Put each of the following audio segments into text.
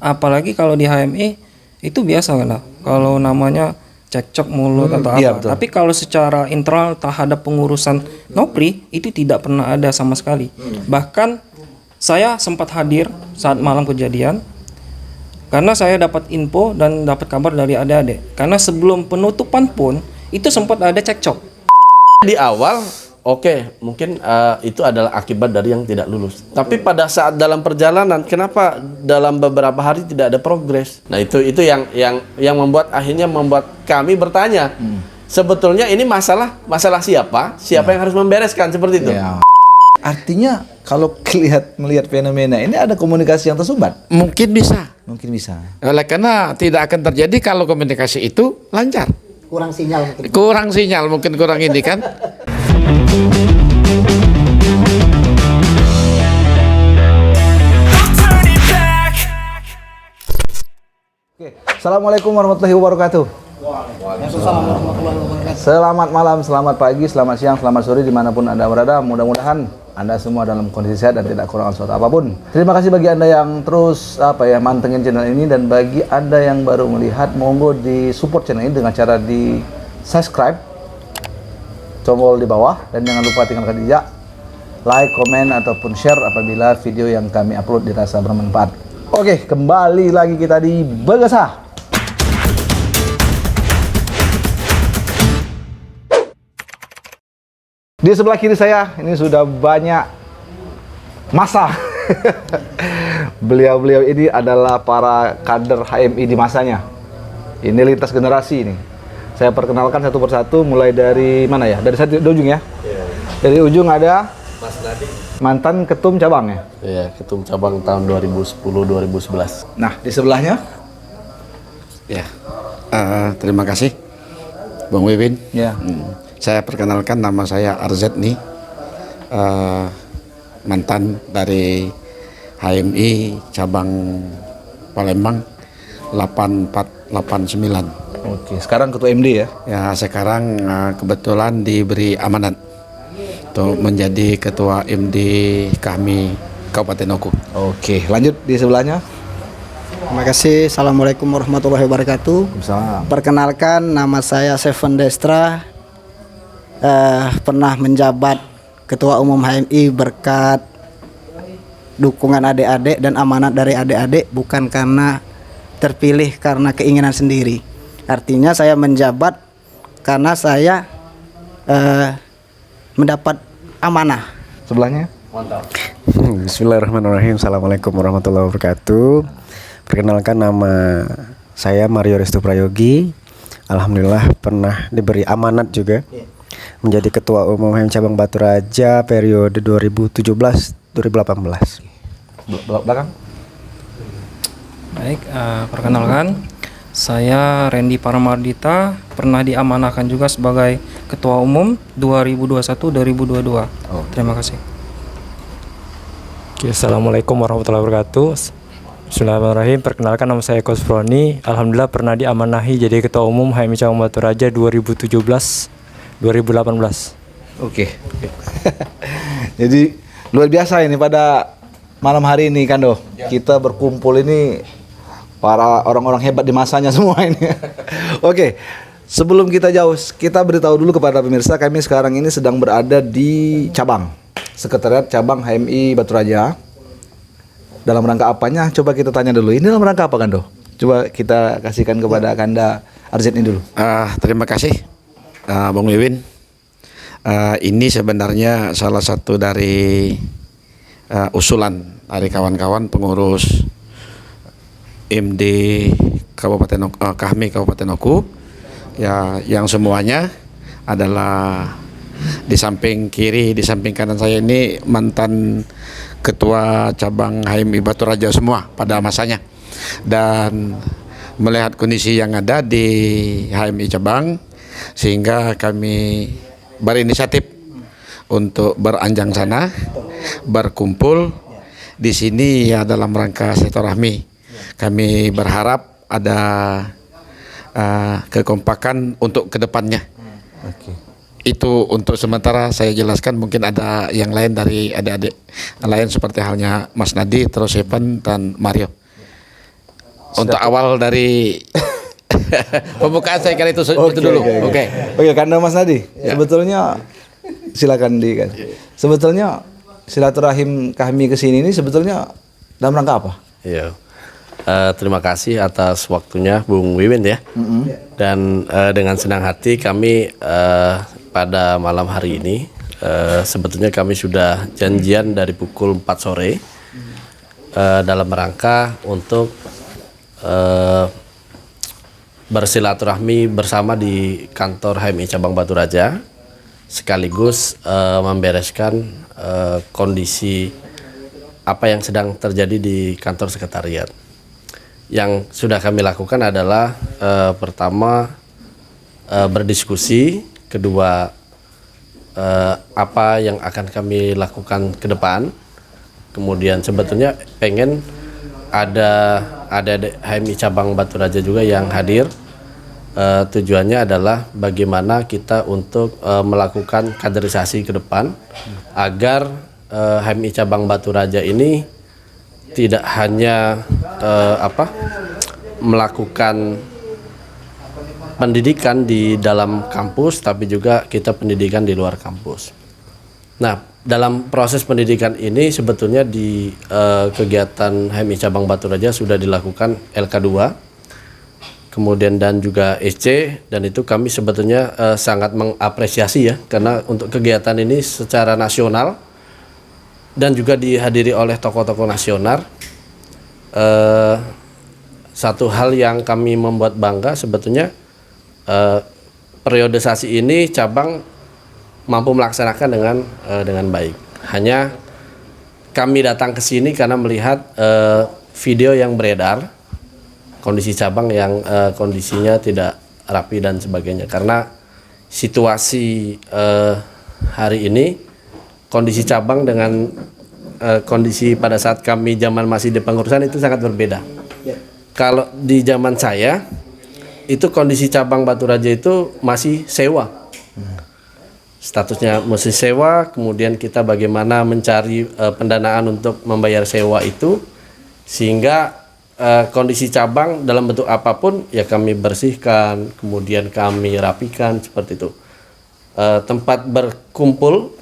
Apalagi kalau di HMI itu biasa kan, kalau namanya cekcok mulut atau apa. Iya, betul. Tapi kalau secara internal terhadap pengurusan Nopri itu tidak pernah ada sama sekali. Bahkan saya sempat hadir saat malam kejadian karena saya dapat info dan dapat kabar dari adik-adik. Karena sebelum penutupan pun itu sempat ada cekcok. Di awal, oke, mungkin itu adalah akibat dari yang tidak lulus. Tapi pada saat dalam perjalanan, kenapa dalam beberapa hari tidak ada progres? Nah itu yang membuat akhirnya membuat kami bertanya. Sebetulnya ini masalah siapa? Siapa yang harus membereskan seperti itu? Ya. Artinya kalau melihat fenomena ini ada komunikasi yang tersumbat. Mungkin bisa. Mungkin bisa. Oleh karena tidak akan terjadi kalau komunikasi itu lancar. Kurang sinyal mungkin. Kurang sinyal, mungkin kurang ini kan. Oke. Assalamualaikum warahmatullahi wabarakatuh. Selamat malam, selamat pagi, selamat siang, selamat sore dimanapun Anda berada. Mudah-mudahan Anda semua dalam kondisi sehat dan tidak kurang suatu apapun. Terima kasih bagi Anda yang terus mantengin channel ini, dan bagi Anda yang baru melihat, monggo di support channel ini dengan cara di subscribe, tombol di bawah, dan jangan lupa tinggalkan jejak like, komen ataupun share apabila video yang kami upload dirasa bermanfaat. Oke, kembali lagi kita di Begesah. Di sebelah kiri saya ini sudah banyak masa. Beliau-beliau ini adalah para kader HMI di masanya. Ini lintas generasi ini. Saya perkenalkan satu persatu, mulai dari mana ya? Dari ujung ya? Dari ujung ada Mas Nadi, mantan ketum cabang ya? Iya, ketum cabang tahun 2010-2011. Nah, di sebelahnya? Ya, terima kasih Bang Wiwin. Ya. Saya perkenalkan, nama saya RZ nih, mantan dari HMI cabang Palembang 8489. Oke, sekarang ketua MD ya? Ya, sekarang kebetulan diberi amanat untuk menjadi ketua MD kami Kabupaten Oku. Oke, lanjut di sebelahnya. Terima kasih. Assalamualaikum warahmatullahi wabarakatuh. Waalaikumsalam. Perkenalkan, nama saya Seven Destra. Pernah menjabat Ketua Umum HMI berkat dukungan adik-adik dan amanat dari adik-adik, bukan karena terpilih karena keinginan sendiri. Artinya saya menjabat karena saya mendapat amanah. Sebelahnya? Bismillahirrahmanirrahim. Assalamualaikum warahmatullahi wabarakatuh. Perkenalkan, nama saya Mario Restu Prayogi. Alhamdulillah pernah diberi amanat juga menjadi Ketua Umum HMI Cabang Batu Raja periode 2017-2018. Belakang? Baik, perkenalkan, saya Randy Paramardita, pernah diamanahkan juga sebagai Ketua Umum 2021-2022. Terima kasih. Oke, Assalamualaikum warahmatullahi wabarakatuh. Bismillahirrahmanirrahim. Perkenalkan, nama saya Eko Sproni. Alhamdulillah pernah diamanahi jadi Ketua Umum HMI Cabang Batu Raja 2017-2018. Oke. Jadi luar biasa ini pada malam hari ini Kando. Kita berkumpul ini para orang-orang hebat di masanya semua ini. Oke. Sebelum kita jauh, kita beritahu dulu kepada pemirsa, kami sekarang ini sedang berada di cabang Sekretariat Cabang HMI Batu Raja. Dalam rangka apanya? Coba kita tanya dulu. Ini dalam rangka apa, Kando? Coba kita kasihkan kepada Kanda RZ ini dulu. Terima kasih Bang Wiwin. Ini sebenarnya salah satu dari usulan dari kawan-kawan pengurus MD Kabupaten kami Kabupaten Oku, ya, yang semuanya adalah di samping kiri, di samping kanan saya ini mantan ketua cabang HMI Batu Raja semua pada masanya. Dan melihat kondisi yang ada di HMI cabang, sehingga kami berinisiatif untuk beranjang sana, berkumpul di sini ya dalam rangka silaturahmi. Kami berharap ada kekompakan untuk kedepannya. Itu untuk sementara saya jelaskan, mungkin ada yang lain dari adik-adik lain seperti halnya Mas Nadi, terus Evan dan Mario. untuk awal dari pembukaan saya kira itu dulu. Oke. Oke, Kando Mas Nadi. Sebetulnya silakan di kan. Sebetulnya silaturahim kami ke sini ini sebetulnya dalam rangka apa? Iya. Terima kasih atas waktunya Bung Wiwin ya. Dan dengan senang hati kami pada malam hari ini sebetulnya kami sudah janjian dari pukul 4 sore dalam rangka untuk bersilaturahmi bersama di kantor HMI Cabang Batu Raja, sekaligus membereskan kondisi apa yang sedang terjadi di kantor sekretariat. Yang sudah kami lakukan adalah pertama berdiskusi, kedua apa yang akan kami lakukan ke depan, kemudian sebetulnya pengen ada HMI Cabang Batu Raja juga yang hadir. Tujuannya adalah bagaimana kita untuk melakukan kaderisasi ke depan agar HMI Cabang Batu Raja ini tidak hanya melakukan pendidikan di dalam kampus, tapi juga kita pendidikan di luar kampus. Nah, dalam proses pendidikan ini sebetulnya di kegiatan HMI Cabang Batu Raja sudah dilakukan LK2, kemudian dan juga SC, dan itu kami sebetulnya sangat mengapresiasi ya, karena untuk kegiatan ini secara nasional dan juga dihadiri oleh tokoh-tokoh nasional. Satu hal yang kami membuat bangga sebetulnya periodisasi ini cabang mampu melaksanakan dengan baik. Hanya kami datang ke sini karena melihat video yang beredar, kondisi cabang yang kondisinya tidak rapi dan sebagainya. Karena situasi hari ini, kondisi cabang dengan kondisi pada saat kami zaman masih di pengurusan itu sangat berbeda. Kalau di zaman saya, itu kondisi cabang Batu Raja itu masih sewa. Statusnya masih sewa, kemudian kita bagaimana mencari pendanaan untuk membayar sewa itu, sehingga kondisi cabang dalam bentuk apapun ya kami bersihkan, kemudian kami rapikan seperti itu. Tempat berkumpul,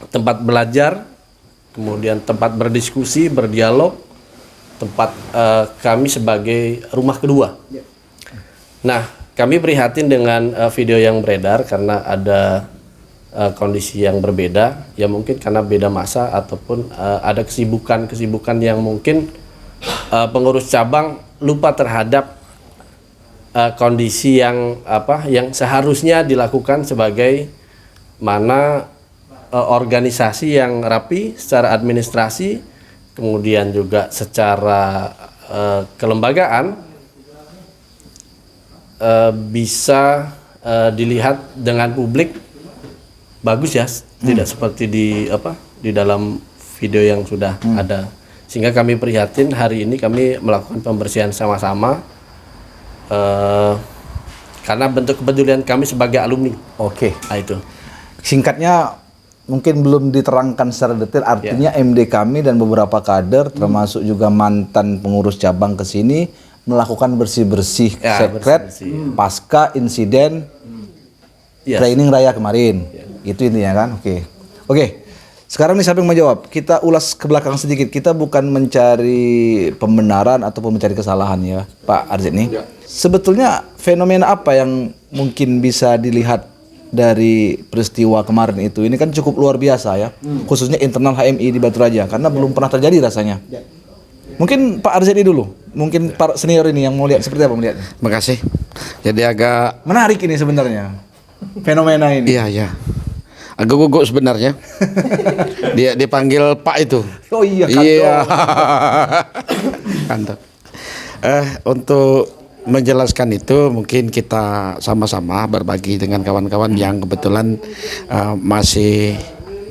tempat belajar, kemudian tempat berdiskusi, berdialog, tempat kami sebagai rumah kedua. Nah, kami prihatin dengan video yang beredar karena ada kondisi yang berbeda, ya mungkin karena beda masa ataupun ada kesibukan yang mungkin pengurus cabang lupa terhadap kondisi yang seharusnya dilakukan sebagai mana organisasi yang rapi secara administrasi, kemudian juga secara kelembagaan bisa dilihat dengan publik bagus ya, tidak seperti di dalam video yang sudah ada. Sehingga kami prihatin hari ini kami melakukan pembersihan sama-sama karena bentuk kepedulian kami sebagai alumni. Oke. Nah, itu. Singkatnya mungkin belum diterangkan secara detail, artinya MD kami dan beberapa kader termasuk juga mantan pengurus cabang ke sini melakukan bersih-bersih sekret pasca insiden training raya kemarin. Itu intinya kan? Oke. Sekarang nih siapa yang menjawab? Kita ulas ke belakang sedikit. Kita bukan mencari pembenaran ataupun mencari kesalahan ya, Pak Arzet nih. Sebetulnya fenomena apa yang mungkin bisa dilihat dari peristiwa kemarin itu? Ini kan cukup luar biasa ya, khususnya internal HMI di Batu Raja, karena belum pernah terjadi rasanya. Mungkin Pak Arzet dulu, mungkin para senior ini yang mau lihat seperti apa melihatnya? Makasih. Jadi agak Menarik ini sebenarnya fenomena ini. iya. Agak gugup sebenarnya. Dia dipanggil Pak itu. Oh iya, Kanto. Iya. Kanto. Untuk menjelaskan itu mungkin kita sama-sama berbagi dengan kawan-kawan yang kebetulan masih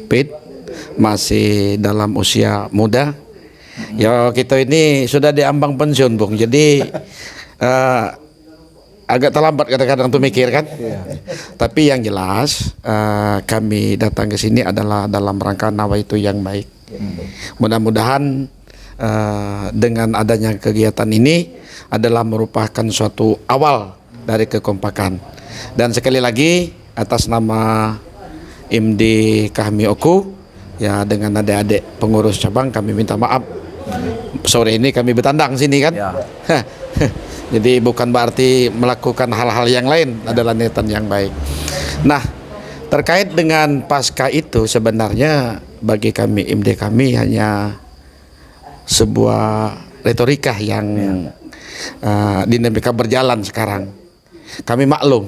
fit, masih dalam usia muda. Ya kita ini sudah diambang pensiun, Bung. Jadi agak terlambat kadang-kadang tuh mikir kan. Tapi yang jelas kami datang ke sini adalah dalam rangka nawaitu yang baik. Mudah-mudahan dengan adanya kegiatan ini adalah merupakan suatu awal dari kekompakan. Dan sekali lagi atas nama IMD Kahmi Oku, ya dengan adik-adik pengurus cabang kami minta maaf. Sore ini kami bertandang sini kan. Ya. Jadi bukan berarti melakukan hal-hal yang lain, adalah niatan yang baik. Nah, terkait dengan pasca itu sebenarnya bagi kami IMD kami hanya sebuah retorika yang dinamika berjalan sekarang. Kami maklum.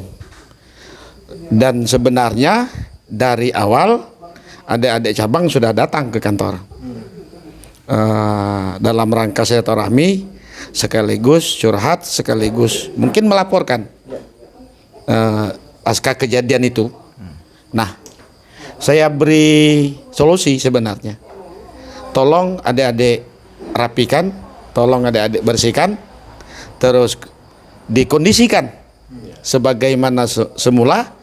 Dan sebenarnya dari awal adik-adik cabang sudah datang ke kantor dalam rangka silaturahmi, sekaligus curhat, sekaligus mungkin melaporkan pasca kejadian itu. Nah, saya beri solusi sebenarnya. Tolong adik-adik rapikan, tolong adik-adik bersihkan, terus dikondisikan sebagaimana semula.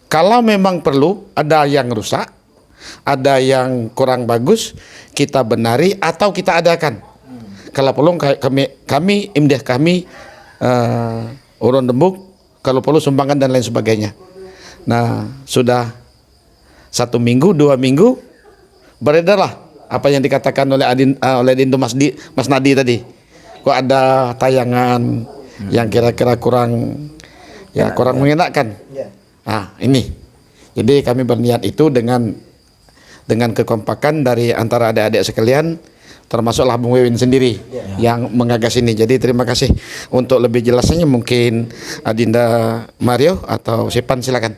Kalau memang perlu ada yang rusak, ada yang kurang bagus, kita benari atau kita adakan. Kalau perlu kami IMDH kami urun dembuk, kalau perlu sumbangan dan lain sebagainya. Nah, sudah 1 minggu, 2 minggu beredarlah apa yang dikatakan oleh Dindu Mas Nadi tadi. Kok ada tayangan yang kira-kira kurang mengenakan. Nah, ini. Jadi kami berniat itu dengan kekompakan dari antara adik-adik sekalian, termasuklah Bung Wewin sendiri yang mengagas ini. Jadi terima kasih. Untuk lebih jelasnya mungkin Adinda Mario atau Sipan silakan.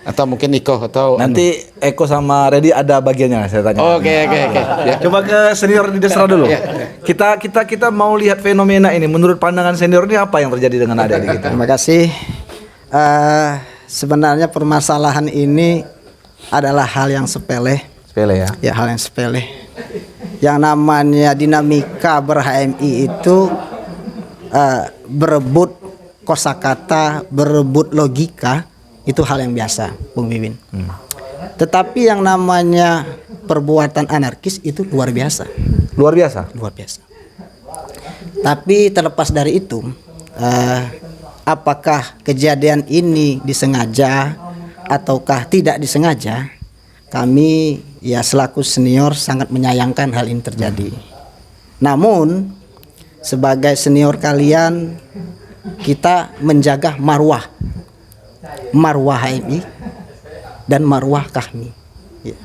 Atau mungkin Iko atau Nanti Eko sama Redi ada bagiannya saya tanya. Oke. Ya. Coba ke senior di Desra dulu. Kita mau lihat fenomena ini. Menurut pandangan senior ini apa yang terjadi dengan adik-adik kita? Terima kasih. Sebenarnya permasalahan ini adalah hal yang sepele. Sepele ya. Ya, hal yang sepele. Yang namanya dinamika ber-HMI itu berebut kosakata, berebut logika, itu hal yang biasa, Bung Wiwin. Tetapi yang namanya perbuatan anarkis itu luar biasa. Luar biasa. Luar biasa. Tapi terlepas dari itu, apakah kejadian ini disengaja ataukah tidak disengaja, kami ya selaku senior sangat menyayangkan hal ini terjadi. Namun sebagai senior kalian, kita menjaga marwah HMI dan marwah Kahmi, ya.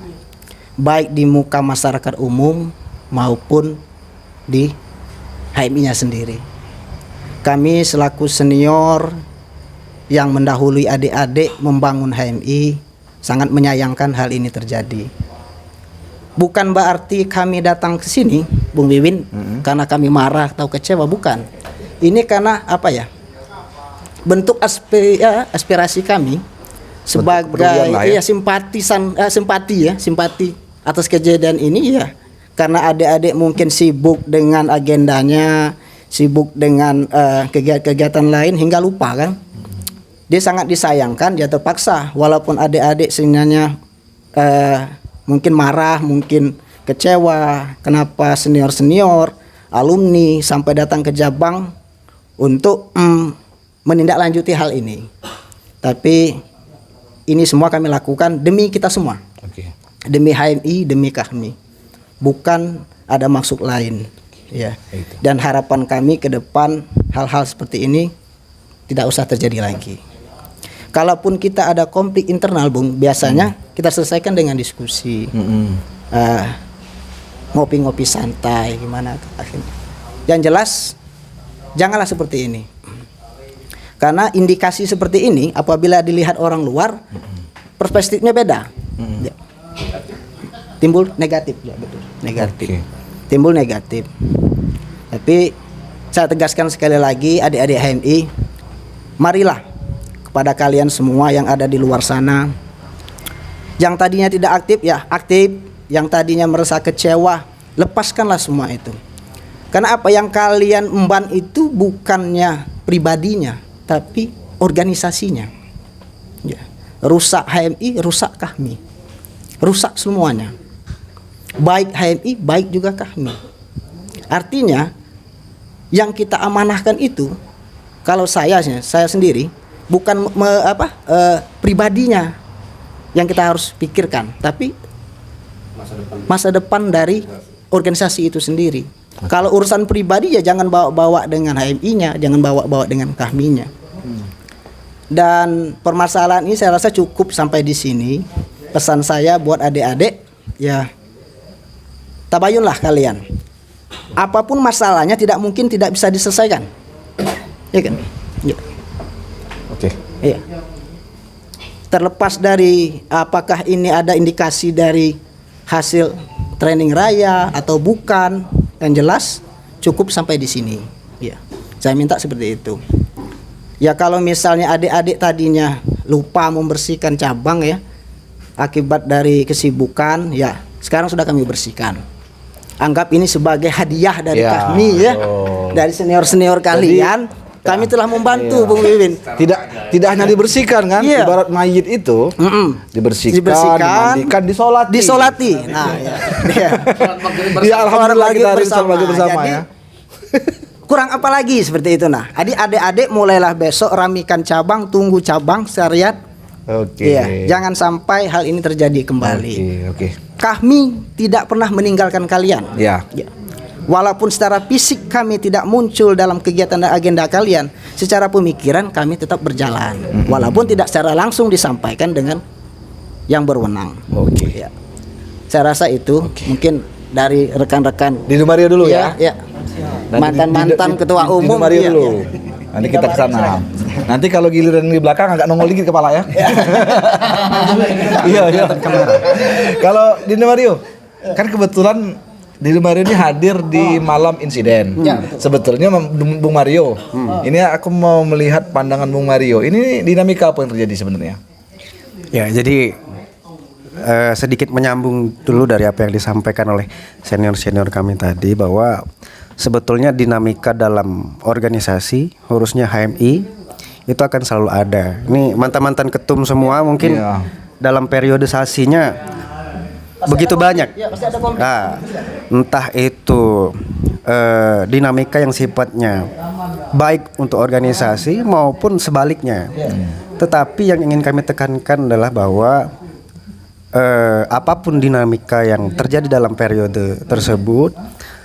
Baik di muka masyarakat umum maupun di HMI-nya sendiri. Kami selaku senior yang mendahului adik-adik membangun HMI sangat menyayangkan hal ini terjadi. Bukan berarti kami datang ke sini, Bung Wiwin, karena kami marah atau kecewa, bukan. Ini karena apa ya? Bentuk aspirasi kami sebagai simpati atas kejadian ini ya. Karena adik-adik mungkin sibuk dengan agendanya, sibuk dengan kegiatan lain hingga lupa kan. Dia sangat disayangkan, dia terpaksa walaupun adik-adik sebenarnya mungkin marah, mungkin kecewa kenapa senior-senior, alumni sampai datang ke Jabang untuk menindaklanjuti hal ini. Tapi ini semua kami lakukan demi kita semua. Demi HMI, demi Kahmi. Bukan ada maksud lain, ya. Dan harapan kami ke depan hal-hal seperti ini tidak usah terjadi lagi. Kalaupun kita ada konflik internal, Bung, biasanya kita selesaikan dengan diskusi, ngopi-ngopi santai, gimana akhirnya. Yang jelas, janganlah seperti ini. Karena indikasi seperti ini, apabila dilihat orang luar, perspektifnya beda. Ya. Timbul negatif, ya betul, negatif. Timbul negatif. Tapi saya tegaskan sekali lagi, adik-adik HMI, marilah kepada kalian semua yang ada di luar sana, yang tadinya tidak aktif ya aktif, yang tadinya merasa kecewa, lepaskanlah semua itu. Karena apa yang kalian emban itu bukannya pribadinya, tapi organisasinya. Ya. Rusak HMI, rusak Kahmi, rusak semuanya. Baik HMI, baik juga Kahmi. Artinya yang kita amanahkan itu, kalau saya sendiri bukan pribadinya yang kita harus pikirkan, tapi masa depan dari organisasi itu sendiri. Kalau urusan pribadi ya jangan bawa-bawa dengan HMI-nya, jangan bawa-bawa dengan KAHMI-nya. Dan permasalahan ini saya rasa cukup sampai di sini. Pesan saya buat adik-adik, ya tabayunlah kalian. Apapun masalahnya tidak mungkin tidak bisa diselesaikan. Ya kan? Ya. Oke. Iya. Terlepas dari apakah ini ada indikasi dari hasil training raya atau bukan, yang jelas cukup sampai di sini. Ya. Saya minta seperti itu. Ya kalau misalnya adik-adik tadinya lupa membersihkan cabang ya, akibat dari kesibukan, ya sekarang sudah kami bersihkan. Anggap ini sebagai hadiah dari kami ya, dari senior-senior kalian. Kami telah membantu Bung Wiwin. Tidak hanya dibersihkan kan, ibarat mayit itu dibersihkan, dimandikan, disolati. Nah, ya alhamdulillah kita hari sholat maghrib bersama ya. Kurang apa lagi seperti itu. Nah, adik-adik mulailah besok ramikan cabang, tunggu cabang syariat. Oke. Iya, jangan sampai hal ini terjadi kembali. Oke. Kami tidak pernah meninggalkan kalian. Ya. Walaupun secara fisik kami tidak muncul dalam kegiatan dan agenda kalian, secara pemikiran kami tetap berjalan. Walaupun tidak secara langsung disampaikan dengan yang berwenang. Oke. Ya. Saya rasa itu mungkin dari rekan-rekan Di Mario dulu ya. Ya. Mantan-mantan ketua umum Mario ya, dulu. ya. Nanti kita ke sana. Nanti kalau giliran di belakang agak nongol dikit kepala ya. Iya. Kalau di Mario, kan kebetulan di Mario ini hadir di malam insiden. Sebetulnya Bung Mario, ini aku mau melihat pandangan Bung Mario. Ini dinamika apa yang terjadi sebenarnya? Ya, jadi sedikit menyambung dulu dari apa yang disampaikan oleh senior-senior kami tadi, bahwa sebetulnya dinamika dalam organisasi, khususnya HMI, itu akan selalu ada. Ini mantan-mantan ketum semua mungkin dalam periodisasinya begitu banyak. Nah, entah itu dinamika yang sifatnya baik untuk organisasi maupun sebaliknya. Tetapi yang ingin kami tekankan adalah bahwa apapun dinamika yang terjadi dalam periode tersebut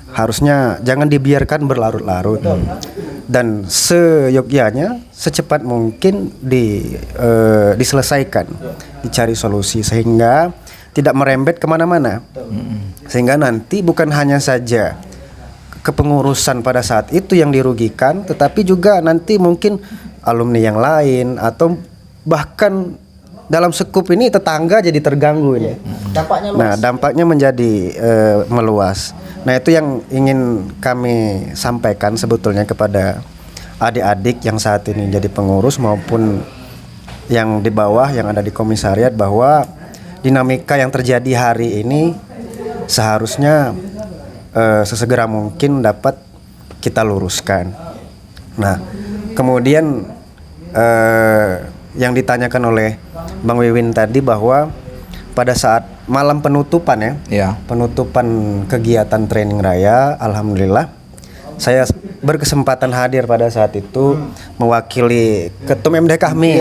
harusnya jangan dibiarkan berlarut-larut, dan seyogyanya secepat mungkin diselesaikan, dicari solusi sehingga tidak merembet kemana-mana, sehingga nanti bukan hanya saja kepengurusan pada saat itu yang dirugikan, tetapi juga nanti mungkin alumni yang lain atau bahkan dalam sekup ini tetangga jadi terganggu ini. Dampaknya luas. Nah, dampaknya menjadi meluas. Nah, itu yang ingin kami sampaikan sebetulnya kepada adik-adik yang saat ini jadi pengurus maupun yang di bawah yang ada di komisariat, bahwa dinamika yang terjadi hari ini seharusnya sesegera mungkin dapat kita luruskan. Nah, kemudian yang ditanyakan oleh Bang Wiwin tadi, bahwa pada saat malam penutupan penutupan kegiatan training raya, alhamdulillah saya berkesempatan hadir pada saat itu mewakili Ketum MD KAHMI.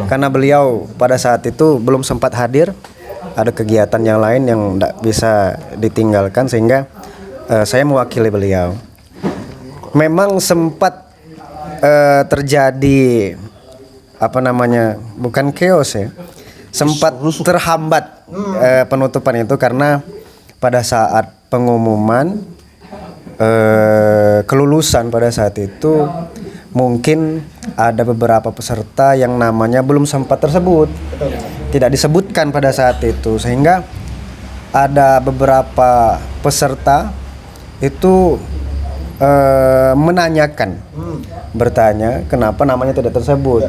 Karena beliau pada saat itu belum sempat hadir, ada kegiatan yang lain yang tidak bisa ditinggalkan, sehingga saya mewakili beliau. Memang sempat terjadi bukan chaos ya, sempat terhambat penutupan itu karena pada saat pengumuman kelulusan pada saat itu mungkin ada beberapa peserta yang namanya belum sempat tersebut, tidak disebutkan pada saat itu, sehingga ada beberapa peserta itu bertanya kenapa namanya tidak tersebut.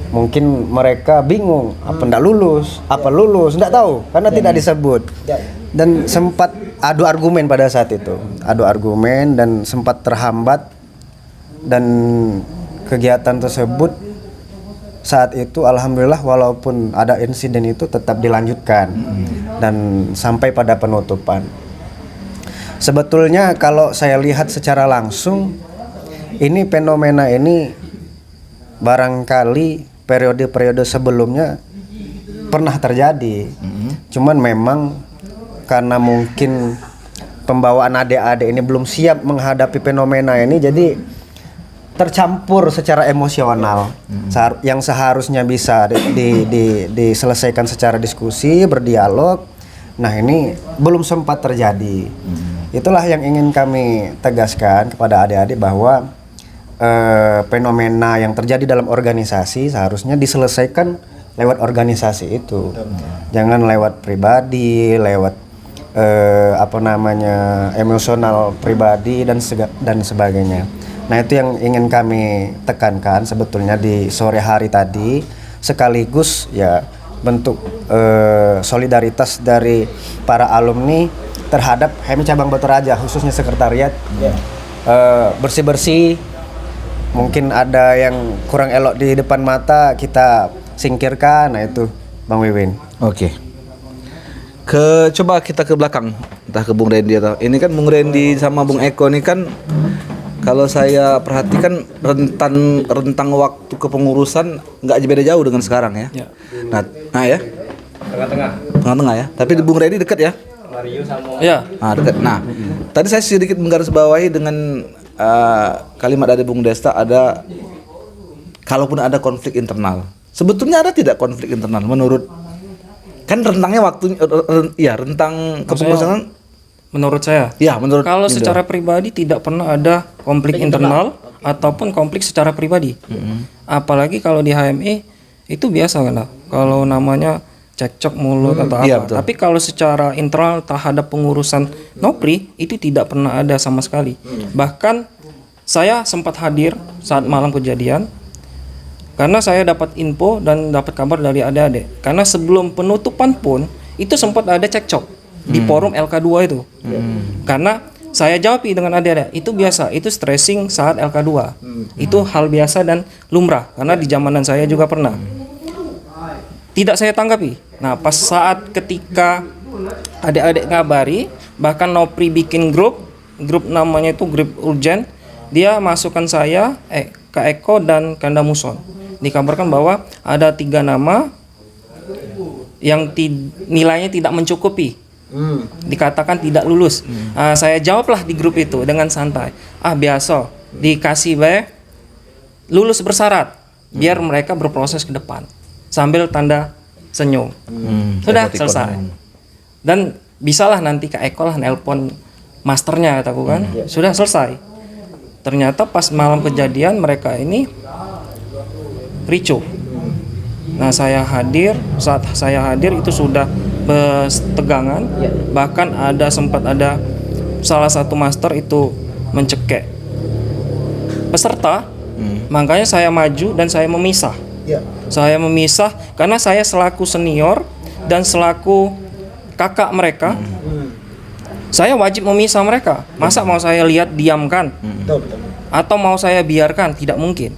Mungkin mereka bingung, apa ndak lulus, apa lulus, ndak tahu karena tidak disebut. Dan sempat adu argumen pada saat itu, dan sempat terhambat, dan kegiatan tersebut saat itu alhamdulillah walaupun ada insiden itu tetap dilanjutkan dan sampai pada penutupan. Sebetulnya kalau saya lihat secara langsung, ini fenomena ini barangkali periode-periode sebelumnya pernah terjadi. Cuman memang karena mungkin pembawaan adik-adik ini belum siap menghadapi fenomena ini, jadi tercampur secara emosional. Yang seharusnya bisa diselesaikan secara diskusi, berdialog. Nah, ini belum sempat terjadi. Itulah yang ingin kami tegaskan kepada adik-adik bahwa fenomena yang terjadi dalam organisasi seharusnya diselesaikan lewat organisasi itu. Jangan lewat pribadi, lewat emosional pribadi dan sebagainya. Nah, itu yang ingin kami tekankan sebetulnya di sore hari tadi, sekaligus ya bentuk solidaritas dari para alumni terhadap HMI Cabang Batu Raja, khususnya sekretariat. Bersih-bersih, mungkin ada yang kurang elok di depan mata kita singkirkan. Nah, itu Bang Wiwin. Oke. Coba kita ke belakang, entah ke Bung Randy atau ini kan Bung Randy sama Bung Eko ini kan kalau saya perhatikan rentang waktu kepengurusan nggak beda jauh dengan sekarang ya. Nah ya. Tengah-tengah ya. Tapi di Bung Randy dekat ya. Mario sama. Ya. Nah, dekat. Nah, tadi saya sedikit menggarisbawahi dengan kalimat dari Bung Desta, ada kalaupun ada konflik internal. Sebetulnya ada tidak konflik internal menurut, kan rentangnya waktunya rentang kepengurusan Menurut saya, menurut kalau secara pribadi tidak pernah ada konflik internal ataupun konflik secara pribadi. Apalagi kalau di HMI itu biasa kan, kalau namanya cekcok mulut atau apa. Betul. Tapi kalau secara internal terhadap pengurusan Nopri itu tidak pernah ada sama sekali. Bahkan saya sempat hadir saat malam kejadian karena saya dapat info dan dapat kabar dari adik-adik. Karena sebelum penutupan pun itu sempat ada cekcok di forum LK2 itu. Karena saya jawab dengan adik-adik, itu biasa, itu stressing saat LK2. Itu hal biasa dan lumrah karena di zamanan saya juga pernah. Tidak saya tanggapi. Nah, pas saat ketika adik-adik ngabari, bahkan Nopri bikin grup namanya itu grup urgent, dia masukkan saya, Kak Eko dan Kanda Muson. Dikabarkan bahwa ada 3 nama yang nilainya tidak mencukupi. Dikatakan tidak lulus. Saya jawablah di grup itu dengan santai. Biasa, dikasih lulus bersyarat biar mereka berproses ke depan sambil tanda senyum. Sudah selesai. Dan bisalah nanti Kak Eko lah nelpon masternya, kataku kan. Sudah selesai. Ternyata pas malam kejadian mereka ini ricuh. Nah, saat saya hadir itu sudah bertegangan. Bahkan sempat ada salah satu master itu mencekek peserta. Makanya saya maju dan saya memisah. Saya memisah karena saya selaku senior dan selaku kakak mereka, saya wajib memisah mereka. Masa mau saya lihat diamkan atau mau saya biarkan? Tidak mungkin.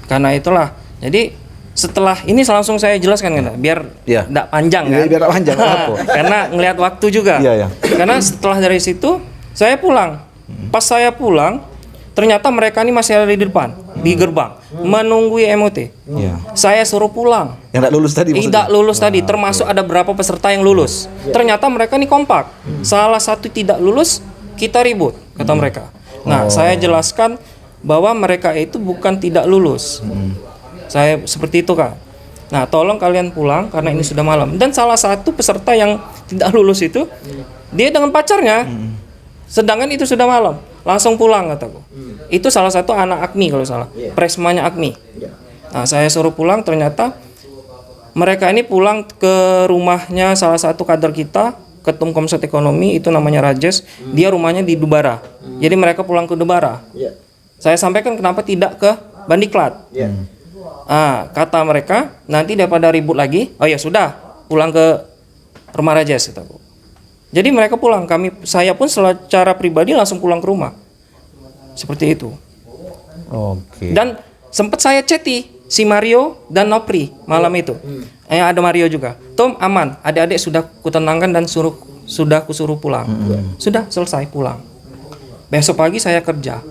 Karena itulah, jadi setelah ini langsung saya jelaskan kan, biar tidak panjang kan. Biar panjang. Karena ngelihat waktu juga. Karena setelah dari situ saya pulang. Pas saya pulang, ternyata mereka ini masih ada di depan, di gerbang, menunggu MOT. Saya suruh pulang. Yang tidak lulus tadi maksudnya? Tidak lulus tadi, termasuk ada berapa peserta yang lulus. Ternyata mereka ini kompak. Salah satu tidak lulus, kita ribut, kata mereka. Nah, saya jelaskan bahwa mereka itu bukan tidak lulus. Saya seperti itu, Kak. Nah, tolong kalian pulang karena ini sudah malam. Dan salah satu peserta yang tidak lulus itu, dia dengan pacarnya. Sedangkan itu sudah malam. Langsung pulang, kataku. Itu salah satu anak AKMI kalau salah. Presmanya AKMI. Nah, saya suruh pulang, ternyata mereka ini pulang ke rumahnya salah satu kader kita, Ketum Komset Ekonomi, itu namanya Rajes. Dia rumahnya di Dubara. Jadi mereka pulang ke Dubara. Saya sampaikan kenapa tidak ke Bandiklat. Kata mereka, nanti daripada ribut lagi, ya sudah, pulang ke rumah Rajes, kataku. Jadi mereka pulang, saya pun secara pribadi langsung pulang ke rumah. Seperti itu. Dan sempat saya chatty si Mario dan Nopri malam itu. Ada Mario juga. Tom aman, adik-adik sudah kutenangkan dan suruh sudah kusuruh pulang. Sudah selesai pulang. Besok pagi saya kerja.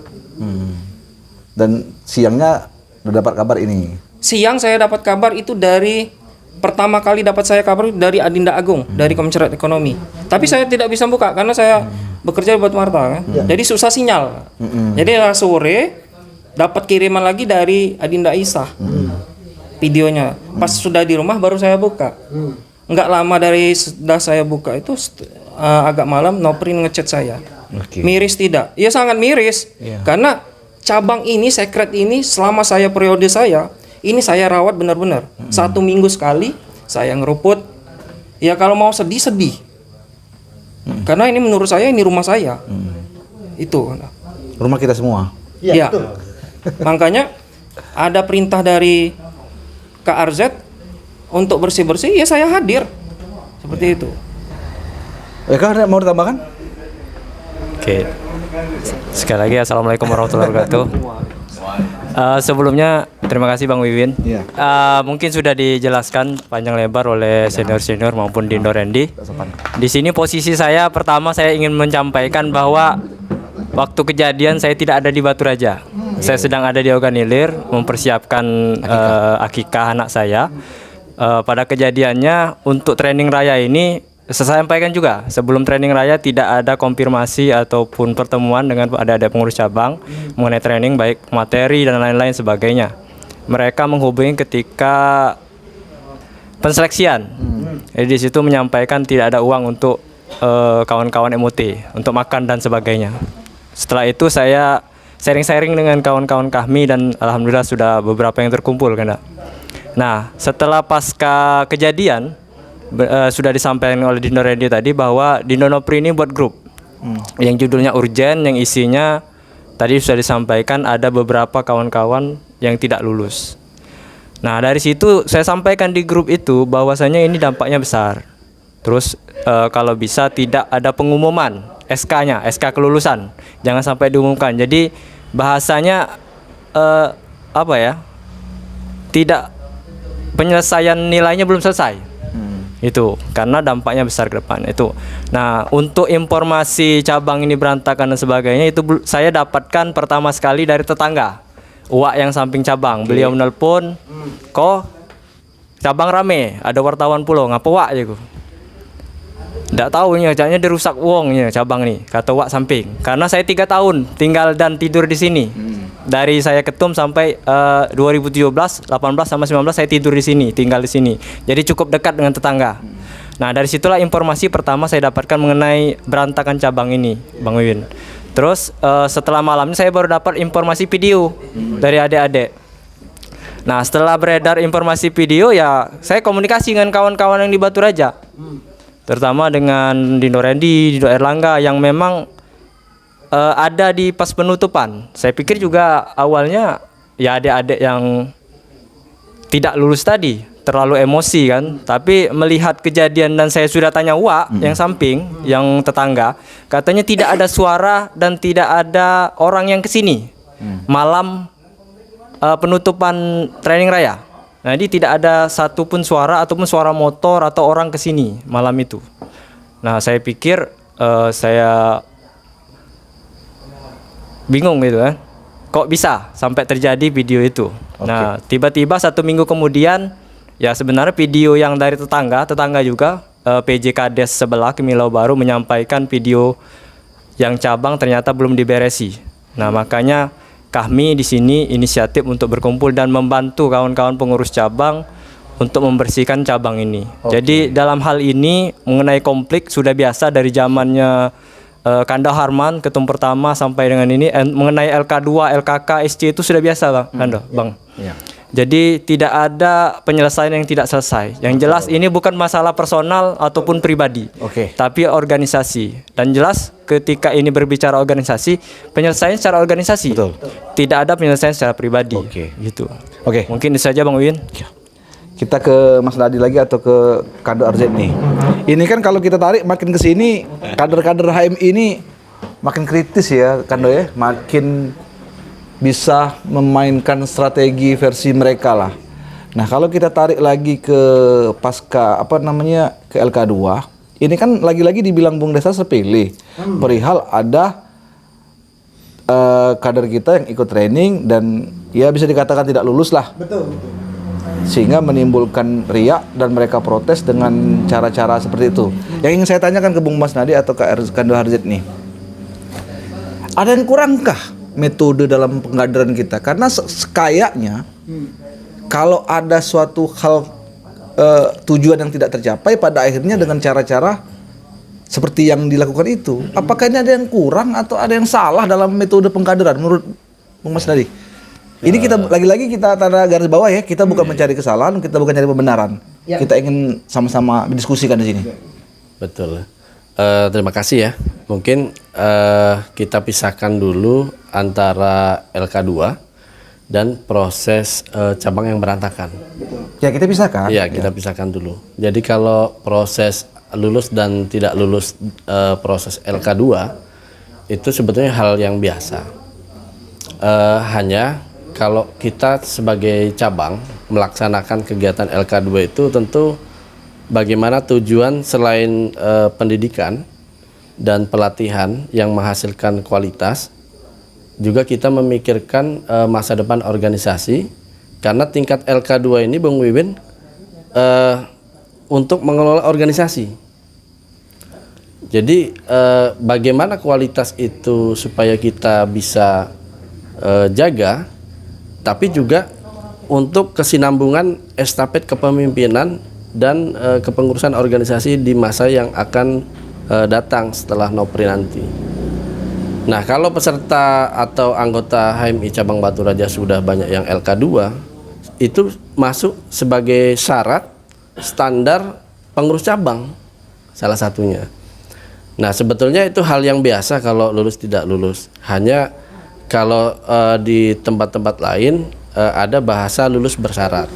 Dan siangnya udah dapat kabar ini. Siang saya dapat kabar itu dari pertama kali dapat saya kabar dari Adinda Agung dari Komisariat Ekonomi. Tapi saya tidak bisa buka karena saya bekerja buat Warta kan. Jadi susah sinyal. Jadi sore dapat kiriman lagi dari Adinda Isa. Videonya. Pas sudah di rumah baru saya buka. Enggak lama dari sudah saya buka itu agak malam Noprin ngechat saya. Miris tidak? Ya sangat miris. Karena cabang ini, sekret ini selama saya periode saya, ini saya rawat benar-benar. 1 minggu sekali saya ngeruput. Ya kalau mau sedih. Karena ini menurut saya ini rumah saya. Itu. Rumah kita semua. Ya. Makanya ada perintah dari KRZ untuk bersih-bersih, ya saya hadir. Seperti itu. Eka ada mau ditambahkan? Oke. Sekali lagi assalamualaikum warahmatullahi wabarakatuh. Sebelumnya terima kasih Bang Wiwin. Iya. Mungkin sudah dijelaskan panjang lebar oleh senior-senior maupun Dindo Randy. Di sini posisi saya pertama saya ingin menyampaikan bahwa waktu kejadian saya tidak ada di Batu Raja. Saya sedang ada di Ogan Ilir mempersiapkan akikah anak saya. Pada kejadiannya untuk training raya ini saya sampaikan juga sebelum training raya tidak ada konfirmasi ataupun pertemuan dengan ada pengurus cabang mengenai training baik materi dan lain-lain sebagainya. Mereka menghubungi ketika penseleksian. Jadi di situ menyampaikan tidak ada uang untuk kawan-kawan MOT untuk makan dan sebagainya. Setelah itu saya sharing-sharing dengan kawan-kawan kami dan alhamdulillah sudah beberapa yang terkumpul kan. Nah, setelah pasca kejadian sudah disampaikan oleh Dindo Randy tadi bahwa Dindo Nopri ini buat grup yang judulnya urgen, yang isinya tadi sudah disampaikan ada beberapa kawan-kawan yang tidak lulus. Nah, dari situ saya sampaikan di grup itu bahwasanya ini dampaknya besar. Terus kalau bisa tidak ada pengumuman SK-nya, SK kelulusan, jangan sampai diumumkan. Jadi bahasanya apa ya? Tidak, penyelesaian nilainya belum selesai. Itu karena dampaknya besar ke depan itu. Nah, untuk informasi cabang ini berantakan dan sebagainya itu saya dapatkan pertama sekali dari tetangga Uwak yang samping cabang. Beliau menelpon, kok cabang rame, ada wartawan pulau, ngapa Wak aja ku? Nggak tahu nih, kayaknya dirusak uangnya cabang nih, kata Wak samping. Karena saya 3 tahun tinggal dan tidur di sini. Dari saya ketum sampai 2017, 18 sama 19 saya tidur di sini, tinggal di sini. Jadi cukup dekat dengan tetangga. Nah, dari situlah informasi pertama saya dapatkan mengenai berantakan cabang ini, Bang Wiwin. Terus setelah malamnya saya baru dapat informasi video dari adik-adik. Nah, setelah beredar informasi video ya saya komunikasi dengan kawan-kawan yang di Batu Raja. Terutama dengan Dindo Randy, Dindo Erlangga yang memang ada di pas penutupan. Saya pikir juga awalnya ya adik-adik yang tidak lulus tadi terlalu emosi kan. Tapi melihat kejadian dan saya sudah tanya Wak yang samping, yang tetangga, katanya tidak ada suara dan tidak ada orang yang kesini malam penutupan training raya. Nah, jadi tidak ada satupun suara ataupun suara motor atau orang kesini malam itu. Nah, saya pikir saya bingung gitu kan, kok bisa sampai terjadi video itu. Nah, tiba-tiba 1 minggu kemudian, ya sebenarnya video yang dari tetangga juga PJ Kades sebelah Kemilau Baru menyampaikan video yang cabang ternyata belum diberesi. Nah, makanya kami di sini inisiatif untuk berkumpul dan membantu kawan-kawan pengurus cabang untuk membersihkan cabang ini. Jadi dalam hal ini mengenai konflik sudah biasa dari zamannya Kanda Harman, ketum pertama sampai dengan ini. Mengenai LK2, LKK, SC itu sudah biasa Bang Kanda, Bang. Ya. Jadi tidak ada penyelesaian yang tidak selesai. Yang jelas ini bukan masalah personal ataupun pribadi, tapi organisasi. Dan jelas ketika ini berbicara organisasi, penyelesaian secara organisasi. Betul. Tidak ada penyelesaian secara pribadi. Gitu. Mungkin itu saja Bang Win. Kita ke Mas Dadi lagi atau ke kader RZ nih. Ini kan kalau kita tarik makin ke sini, kader-kader HMI ini makin kritis ya, Kando ya, makin bisa memainkan strategi versi mereka lah. Nah, kalau kita tarik lagi ke pasca ke LK2, Ini kan lagi-lagi dibilang Bung Desa sepele. Perihal ada kader kita yang ikut training dan ya bisa dikatakan tidak lulus lah. Sehingga menimbulkan riak dan mereka protes dengan cara-cara seperti itu. Yang ingin saya tanyakan ke Bung Mas Nadi atau ke Kando Harzid nih. Ada yang kurangkah metode dalam pengkaderan kita? Karena kayaknya kalau ada suatu hal tujuan yang tidak tercapai pada akhirnya dengan cara-cara seperti yang dilakukan itu, apakah ini ada yang kurang atau ada yang salah dalam metode pengkaderan menurut Bung Mas Nadi? Ini kita lagi-lagi kita tanda garis bawah ya, kita bukan mencari kesalahan, kita bukan mencari pembenaran. Kita ingin sama-sama diskusikan di sini. Betul. Terima kasih ya. Mungkin kita pisahkan dulu antara LK2 dan proses cabang yang berantakan. Ya kita pisahkan. Iya, kita pisahkan dulu. Jadi kalau proses lulus dan tidak lulus proses LK2 itu sebetulnya hal yang biasa. Hanya kalau kita sebagai cabang melaksanakan kegiatan LK2 itu tentu bagaimana tujuan selain pendidikan dan pelatihan yang menghasilkan kualitas, juga kita memikirkan masa depan organisasi, karena tingkat LK2 ini Bung Wiwin untuk mengelola organisasi. Jadi bagaimana kualitas itu supaya kita bisa jaga, tapi juga untuk kesinambungan estafet kepemimpinan dan kepengurusan organisasi di masa yang akan datang setelah Nopri nanti. Nah, kalau peserta atau anggota HMI Cabang Batu Raja sudah banyak yang LK2, itu masuk sebagai syarat standar pengurus cabang salah satunya. Nah, sebetulnya itu hal yang biasa kalau lulus tidak lulus. Hanya kalau di tempat-tempat lain ada bahasa lulus bersyarat.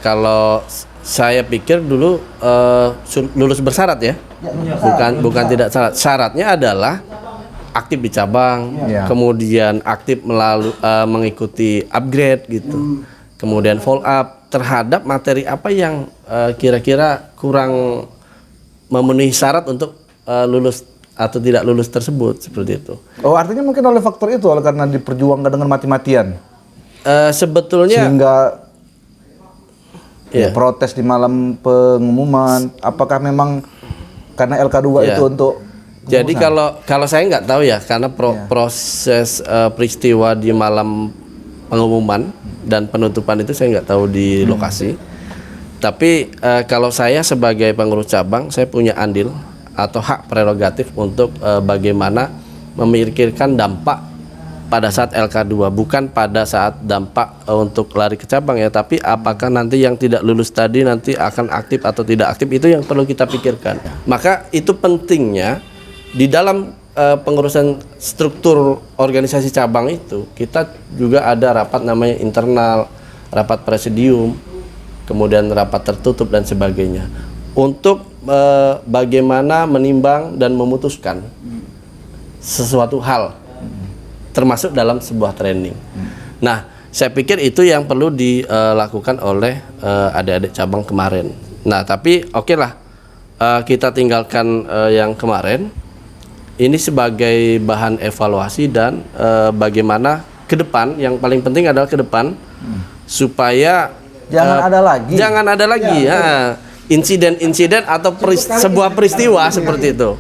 Kalau saya pikir dulu lulus bersyarat ya, bukan tidak syarat. Syaratnya adalah aktif di cabang, kemudian aktif mengikuti upgrade gitu, kemudian follow up terhadap materi apa yang kira-kira kurang memenuhi syarat untuk lulus atau tidak lulus tersebut, seperti itu. Oh, artinya mungkin oleh faktor itu, oleh karena diperjuangkan dengan mati-matian. Sebetulnya sehingga protes di malam pengumuman. Apakah memang karena LK2 itu untuk jadi kalau saya nggak tahu ya, karena proses peristiwa di malam pengumuman dan penutupan itu saya nggak tahu di lokasi. Tapi kalau saya sebagai pengurus cabang, saya punya andil atau hak prerogatif untuk bagaimana memikirkan dampak pada saat LK2, bukan pada saat dampak untuk lari ke cabang ya, tapi apakah nanti yang tidak lulus tadi nanti akan aktif atau tidak aktif, itu yang perlu kita pikirkan. Maka itu pentingnya di dalam pengurusan struktur organisasi cabang itu, kita juga ada rapat namanya internal, rapat presidium, kemudian rapat tertutup dan sebagainya, untuk bagaimana menimbang dan memutuskan sesuatu hal, termasuk dalam sebuah training. Nah, saya pikir itu yang perlu dilakukan oleh adik-adik cabang kemarin. Nah, tapi oke lah, kita tinggalkan yang kemarin. Ini sebagai bahan evaluasi dan bagaimana ke depan, yang paling penting adalah ke depan supaya jangan ada lagi insiden-insiden atau sebuah peristiwa seperti itu.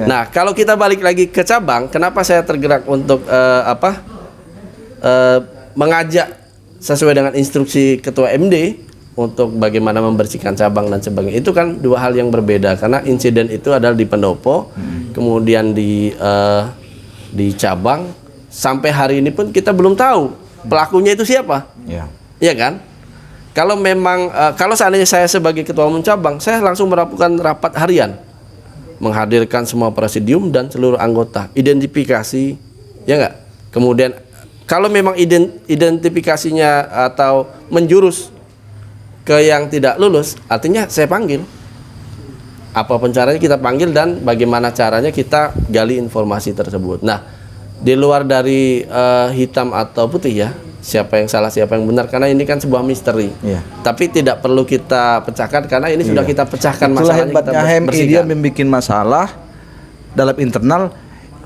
Nah, kalau kita balik lagi ke cabang, kenapa saya tergerak untuk mengajak sesuai dengan instruksi Ketua MD untuk bagaimana membersihkan cabang dan sebagainya. Itu kan dua hal yang berbeda, karena insiden itu adalah di pendopo, kemudian di cabang. Sampai hari ini pun kita belum tahu pelakunya itu siapa. Iya kan? Kalau memang kalau seandainya saya sebagai ketua umum cabang, saya langsung melakukan rapat harian, menghadirkan semua presidium dan seluruh anggota, identifikasi, ya enggak? Kemudian kalau memang identifikasinya atau menjurus ke yang tidak lulus, artinya saya panggil. Apapun caranya kita panggil dan bagaimana caranya kita gali informasi tersebut. Nah, di luar dari hitam atau putih ya, siapa yang salah, siapa yang benar, karena ini kan sebuah misteri. Iya. Tapi tidak perlu kita pecahkan karena ini sudah kita pecahkan Itulah masalahnya, hebatnya kita HMI, dia bersihkan. membuat masalah dalam internal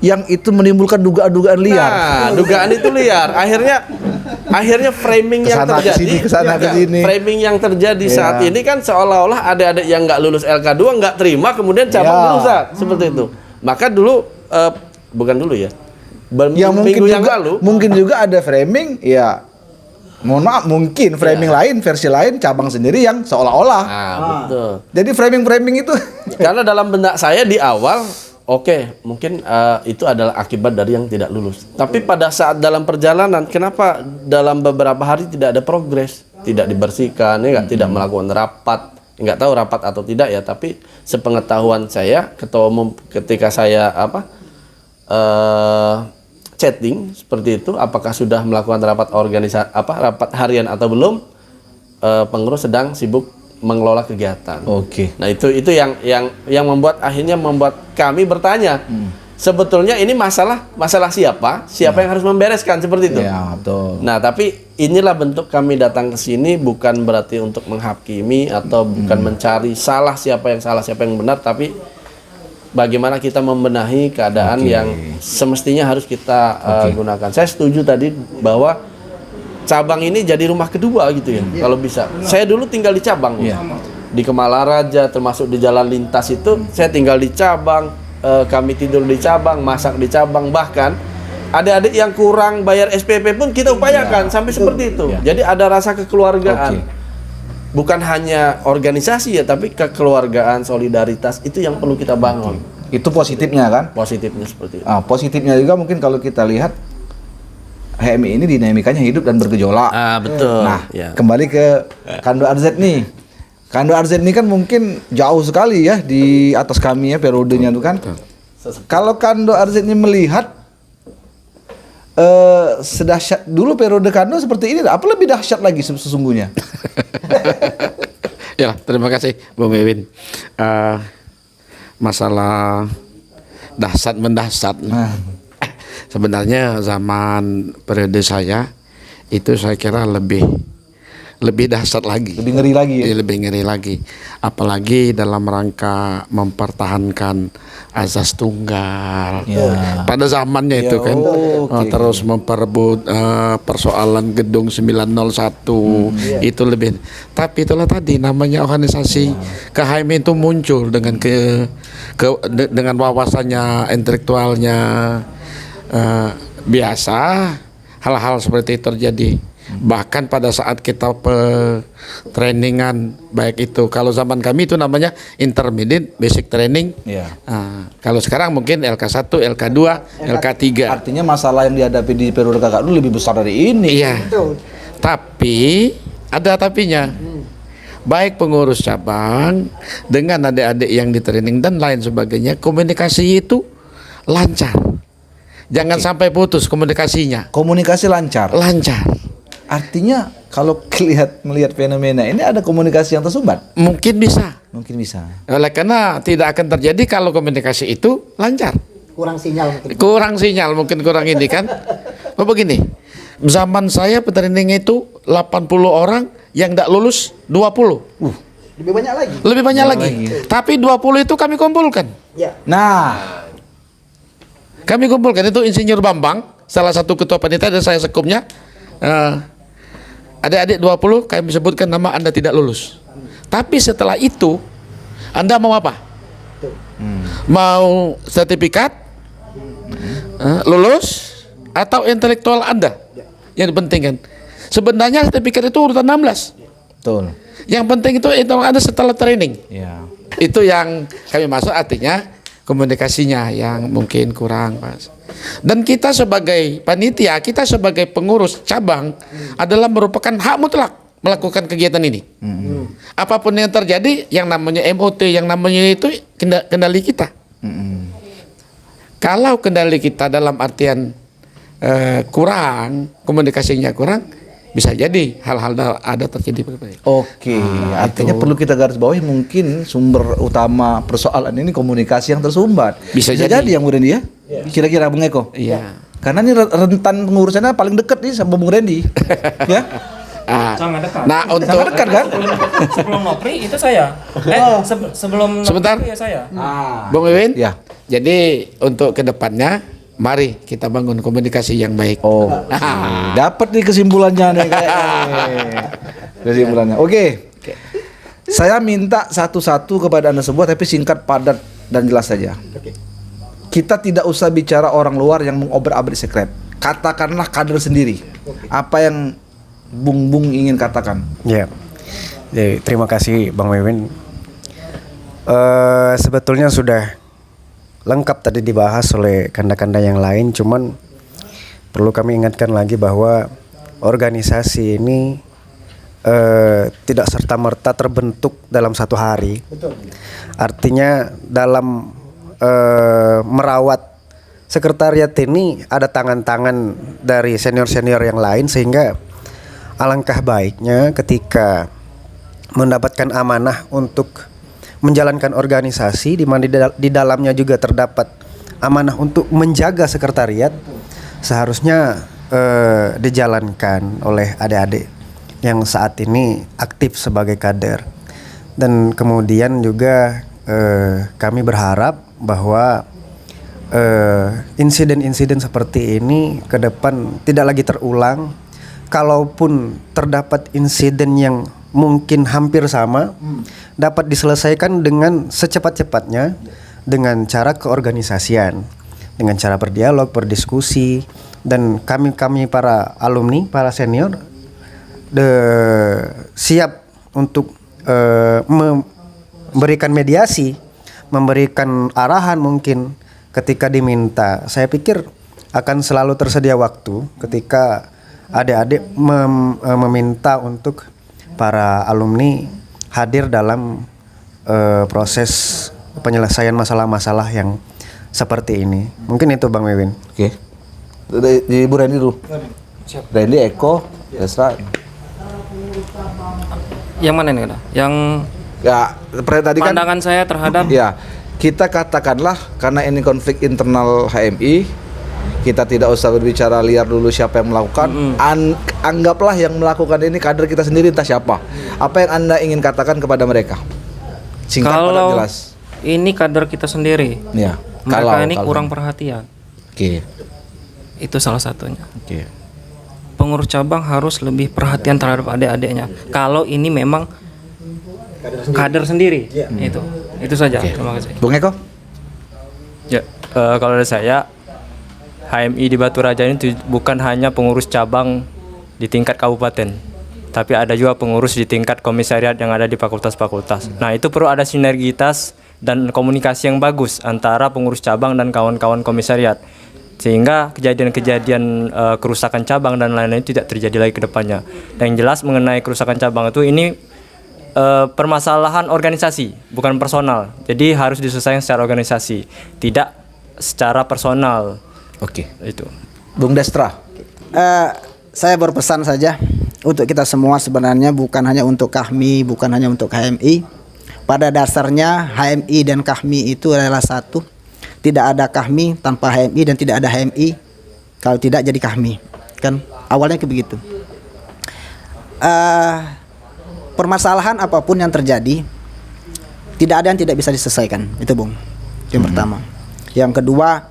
yang itu menimbulkan dugaan-dugaan liar. Nah, dugaan itu liar. Akhirnya framing yang Kesana terjadi, kesini, kesana ya, kesini. framing yang terjadi Iya. saat ini kan seolah-olah adik-adik yang nggak lulus LK2 nggak terima, kemudian cabang Ya. merusak seperti itu. Maka dulu bukan dulu ya, Ya mungkin minggu yang juga, lalu mungkin juga ada framing, ya mohon maaf, mungkin framing lain, versi lain, cabang sendiri yang seolah-olah. betul. Jadi framing itu Karena dalam benak saya di awal, oke, mungkin itu adalah akibat dari yang tidak lulus. Tapi pada saat dalam perjalanan, kenapa dalam beberapa hari tidak ada progres, tidak dibersihkan, ya nggak, tidak melakukan rapat, nggak tahu rapat atau tidak ya. Tapi sepengetahuan saya, ketua umum ketika saya chatting seperti itu, apakah sudah melakukan rapat organisasi, rapat harian atau belum? Pengurus sedang sibuk mengelola kegiatan. Oke. Nah itu yang membuat kami bertanya, sebetulnya ini masalah siapa yang harus membereskan seperti itu. Ya, betul. Nah tapi inilah bentuk kami datang ke sini, bukan berarti untuk menghakimi atau bukan mencari salah siapa yang benar, tapi bagaimana kita membenahi keadaan yang semestinya harus kita gunakan. Saya setuju tadi bahwa cabang ini jadi rumah kedua gitu ya, kalau bisa. Saya dulu tinggal di cabang, di Kemala Raja, termasuk di jalan lintas itu, saya tinggal di cabang, kami tidur di cabang, masak di cabang, bahkan adik-adik yang kurang bayar SPP pun kita upayakan sampai seperti itu. Jadi ada rasa kekeluargaan. Bukan hanya organisasi ya, tapi kekeluargaan, solidaritas itu yang perlu kita bangun. Itu positifnya kan? Positifnya seperti itu. Positifnya juga mungkin kalau kita lihat HMI ini dinamikanya hidup dan bergejolak. Betul. Nah, Ya. kembali ke Kando RZ nih. Kando RZ ini kan mungkin jauh sekali ya di atas kami ya periodenya itu kan. Kalau Kando RZ ini melihat sedahsyat dulu periode Kando seperti ini, apa lebih dahsyat lagi sesungguhnya? Ya, terima kasih Bung Ewin. Masalah dahsyat mendahsyat. Sebenarnya zaman periode saya itu saya kira lebih dahsyat lagi. Lebih ngeri lagi ya? Lebih ngeri lagi. Apalagi dalam rangka mempertahankan azas tunggal. Ya. Pada zamannya itu kan. Terus memperebut persoalan gedung 901. Itu lebih. Tapi itulah tadi namanya organisasi KHM itu muncul dengan dengan wawasannya, intelektualnya. Biasa hal-hal seperti itu terjadi. Bahkan pada saat kita trainingan, baik itu kalau zaman kami itu namanya intermediate basic training. Kalau sekarang mungkin LK1, LK2, LK3. Artinya masalah yang dihadapi di periode kakak dulu lebih besar dari ini. Iya. Tapi ada tapinya. Baik pengurus cabang dengan adik-adik yang di training dan lain sebagainya, komunikasi itu lancar. Jangan sampai putus komunikasinya. Komunikasi lancar. Lancar. Artinya kalau melihat fenomena ini ada komunikasi yang tersumbat. Mungkin bisa. Mungkin bisa. Oleh karena tidak akan terjadi kalau komunikasi itu lancar. Kurang sinyal mungkin. Kurang sinyal mungkin kurang ini kan. Begini. Zaman saya petraining itu 80 orang yang tidak lulus 20. Lebih banyak lagi. Lebih banyak lagi. Tapi 20 itu kami kumpulkan. Ya. Nah, Kami kumpulkan itu Insinyur Bambang, salah satu ketua panitia dan saya sekupnya. Adik-adik 20 kami sebutkan nama Anda tidak lulus. Tapi setelah itu Anda mau apa? Mau sertifikat? Lulus atau intelektual Anda? Yang penting kan. Sebenarnya sertifikat itu urutan 16. betul. Yang penting itu Anda setelah training. Ya. Itu yang kami masuk, artinya komunikasinya yang mungkin kurang, Mas. Dan kita sebagai panitia, kita sebagai pengurus cabang adalah merupakan hak mutlak melakukan kegiatan ini. Apapun yang terjadi, yang namanya MOT, yang namanya itu kendali kita. Kalau kendali kita dalam artian kurang, komunikasinya kurang, bisa jadi hal-hal ada terjadi berbeda. Oke, artinya perlu kita garis bawahi mungkin sumber utama persoalan ini komunikasi yang tersumbat. Bisa jadi. Yang kemudian dia, kira-kira Bung Eko. Iya. Karena ini rentan pengurusannya paling dekat nih sama Bung Randy. Ya. Sangat dekat. Nah, untuk Sangat dekat kan? Sebelum Nopri itu saya. Sebelum Sebentar. Nopri ya saya. Bung Iwin, Ya. jadi untuk kedepannya, mari kita bangun komunikasi yang baik. Oh. Dapat nih kesimpulannya nih kayaknya. Kesimpulannya. Oke. Saya minta satu-satu kepada Anda semua tapi singkat, padat dan jelas saja. Kita tidak usah bicara orang luar yang mengobrak-abrik sekret. Katakanlah kader sendiri. Apa yang Bung ingin katakan? Ya, jadi, terima kasih Bang Wiwin. Sebetulnya sudah lengkap tadi dibahas oleh kanda-kanda yang lain, cuman perlu kami ingatkan lagi bahwa organisasi ini tidak serta-merta terbentuk dalam satu hari. Artinya dalam merawat sekretariat ini ada tangan-tangan dari senior-senior yang lain, sehingga alangkah baiknya ketika mendapatkan amanah untuk menjalankan organisasi di mana di dalamnya juga terdapat amanah untuk menjaga sekretariat, seharusnya dijalankan oleh adik-adik yang saat ini aktif sebagai kader. Dan kemudian juga kami berharap bahwa insiden-insiden seperti ini ke depan tidak lagi terulang. Kalaupun terdapat insiden yang mungkin hampir sama, dapat diselesaikan dengan secepat-cepatnya dengan cara keorganisasian, dengan cara berdialog, berdiskusi, dan kami para alumni, para senior siap untuk memberikan mediasi, memberikan arahan mungkin ketika diminta. Saya pikir akan selalu tersedia waktu ketika adik-adik meminta untuk para alumni hadir dalam proses penyelesaian masalah-masalah yang seperti ini. Mungkin itu Bang Wiwin. Oke. Di Bu Randy dulu. Randy, Eko, Desra. Yang mana nih? Yang Ya, tadi kan pandangan saya terhadap ya, kita katakanlah karena ini konflik internal HMI, kita tidak usah berbicara liar dulu siapa yang melakukan. Anggaplah yang melakukan ini kader kita sendiri, entah siapa. Apa yang Anda ingin katakan kepada mereka? Singkat, padat, kalau jelas. ini kader kita sendiri. Ya. Mereka ini kurang perhatian. Oke. Itu salah satunya. Oke. Pengurus cabang harus lebih perhatian terhadap adik-adiknya. Kalau ini memang kader sendiri. Itu saja. Terima kasih. Bung Eko? Ya, kalau dari saya, HMI di Batu Raja ini bukan hanya pengurus cabang di tingkat kabupaten, tapi ada juga pengurus di tingkat komisariat yang ada di fakultas-fakultas. Nah, itu perlu ada sinergitas dan komunikasi yang bagus antara pengurus cabang dan kawan-kawan komisariat, sehingga kejadian-kejadian kerusakan cabang dan lain-lain tidak terjadi lagi ke depannya. Dan yang jelas mengenai kerusakan cabang itu ini permasalahan organisasi, bukan personal. Jadi harus diselesaikan secara organisasi, tidak secara personal. Oke. Itu. Bung Destra. Saya berpesan saja untuk kita semua, sebenarnya bukan hanya untuk KAHMI, bukan hanya untuk HMI. Pada dasarnya HMI dan KAHMI itu adalah satu. Tidak ada KAHMI tanpa HMI dan tidak ada HMI kalau tidak jadi KAHMI. Kan awalnya kayak begitu. Permasalahan apapun yang terjadi, tidak ada yang tidak bisa diselesaikan. Itu Bung, yang pertama. Yang kedua,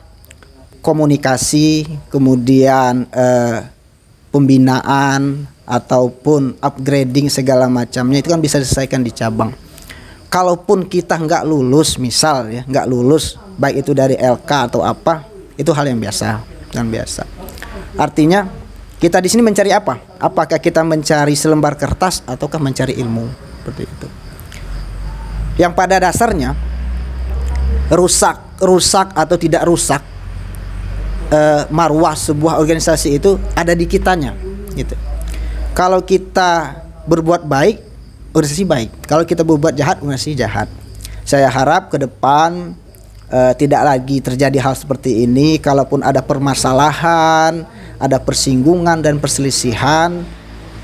komunikasi, kemudian pembinaan ataupun upgrading segala macamnya itu kan bisa diselesaikan di cabang. Kalaupun kita nggak lulus, misal ya nggak lulus, baik itu dari LK atau apa, itu hal yang biasa dan biasa. Artinya kita di sini mencari apa? Apakah kita mencari selembar kertas ataukah mencari ilmu? Seperti itu. Yang pada dasarnya rusak atau tidak rusak marwah sebuah organisasi itu ada di kitanya, gitu. Kalau kita berbuat baik, organisasi baik. Kalau kita berbuat jahat, organisasi jahat. Saya harap ke depan tidak lagi terjadi hal seperti ini. Kalaupun ada permasalahan, ada persinggungan dan perselisihan,